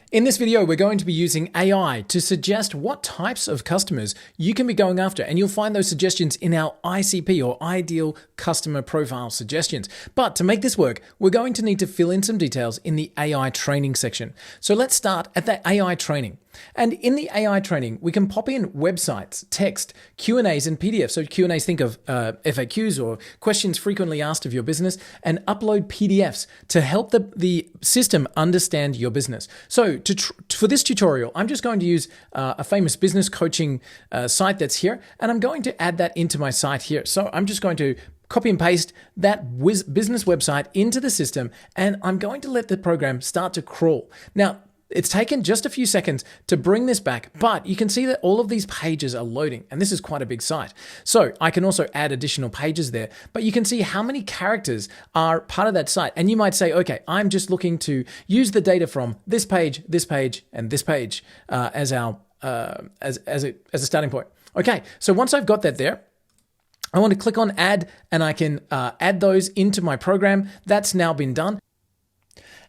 In this video, we're going to be using AI to suggest what types of customers you can be going after, and you'll find those suggestions in our ICP or Ideal Customer Profile Suggestions. But to make this work, we're going to need to fill in some details in the AI training section. So let's start at the AI training. And in the AI training, we can pop in websites, text, Q&As, and PDFs. So Q&As, think of FAQs or questions frequently asked of your business, and upload PDFs to help the system understand your business. So for this tutorial, I'm just going to use a famous business coaching site that's here, and I'm going to add that into my site here. So I'm just going to copy and paste that business website into the system, and I'm going to let the program start to crawl. Now, it's taken just a few seconds to bring this back, but you can see that all of these pages are loading, and this is quite a big site. So I can also add additional pages there, but you can see how many characters are part of that site. And you might say, okay, I'm just looking to use the data from this page, and this page as a starting point. Okay, so once I've got that there, I want to click on add, and I can add those into my program. That's now been done.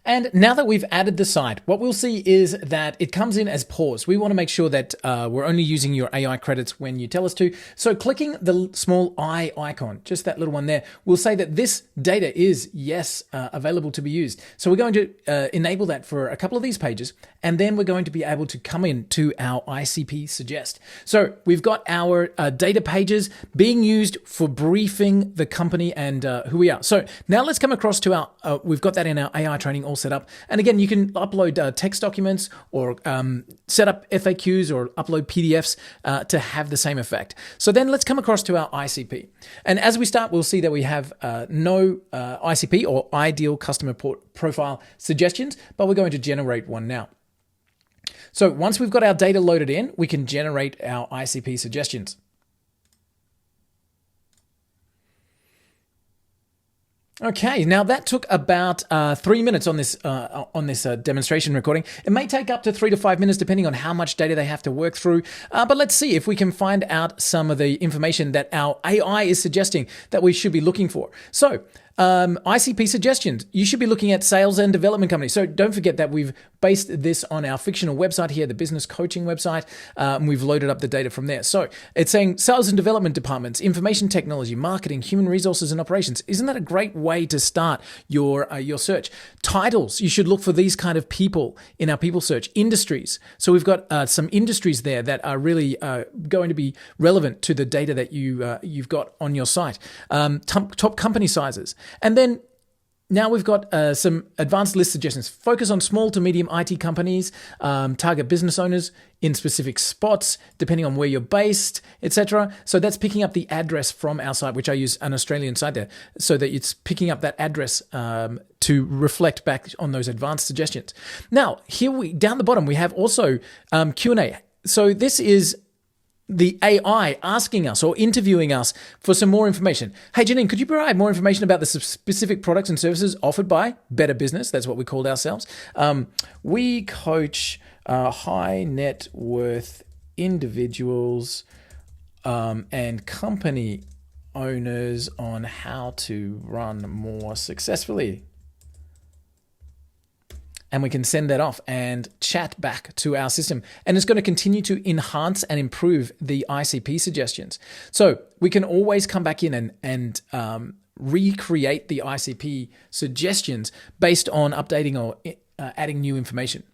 And now that we've added the site, what we'll see is that it comes in as paused. We want to make sure that we're only using your AI credits when you tell us to. So clicking the small I icon, just that little one there, will say that this data is, yes, available to be used. So we're going to enable that for a couple of these pages, and then we're going to be able to come in to our ICP suggest. So we've got our data pages being used for briefing the company and who we are. So now let's come across to our, we've got that in our AI training all set up. And again, you can upload text documents or set up FAQs or upload PDFs to have the same effect. So then let's come across to our ICP. And as we start, we'll see that we have no ICP or Ideal Customer Profile Suggestions, but we're going to generate one now. So once we've got our data loaded in, we can generate our ICP suggestions. Okay, now that took about 3 minutes on this demonstration recording. It may take up to 3 to 5 minutes depending on how much data they have to work through. But let's see if we can find out some of the information that our AI is suggesting that we should be looking for. So ICP suggestions, you should be looking at sales and development companies. So don't forget that we've based this on our fictional website here, the business coaching website. We've loaded up the data from there. So it's saying sales and development departments, information technology, marketing, human resources, and operations. Isn't that a great way to start your search? Titles, you should look for these kind of people in our people search. Industries. So we've got some industries there that are really going to be relevant to the data that you've got on your site. Top company sizes. And then now we've got some advanced list suggestions. Focus on small to medium IT companies, target business owners in specific spots, depending on where you're based, etc. So that's picking up the address from our site, which I use an Australian site there, so that it's picking up that address to reflect back on those advanced suggestions. Now, here down the bottom, we have also Q&A. So this is the AI asking us or interviewing us for some more information. Hey, Janine, could you provide more information about the specific products and services offered by Better Business? That's what we called ourselves. We coach high net worth individuals and company owners on how to run more successfully. And we can send that off and chat back to our system. And it's going to continue to enhance and improve the ICP suggestions. So we can always come back in and recreate the ICP suggestions based on updating or adding new information.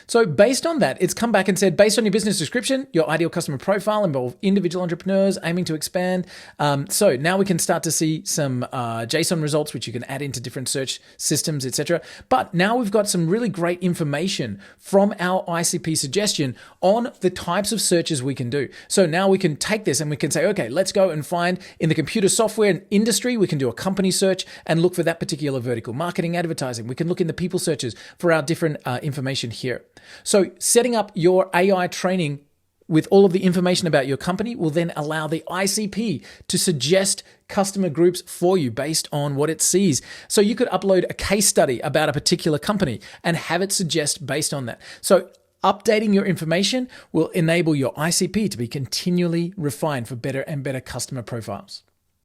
So based on that, it's come back and said, based on your business description, your ideal customer profile involve individual entrepreneurs aiming to expand. So now we can start to see some JSON results, which you can add into different search systems, etc. But now we've got some really great information from our ICP suggestion on the types of searches we can do. So now we can take this and we can say, okay, let's go and find in the computer software industry, we can do a company search and look for that particular vertical. Marketing, advertising, we can look in the people searches for our different information here. So setting up your AI training with all of the information about your company will then allow the ICP to suggest customer groups for you based on what it sees. So you could upload a case study about a particular company and have it suggest based on that. So updating your information will enable your ICP to be continually refined for better and better customer profiles.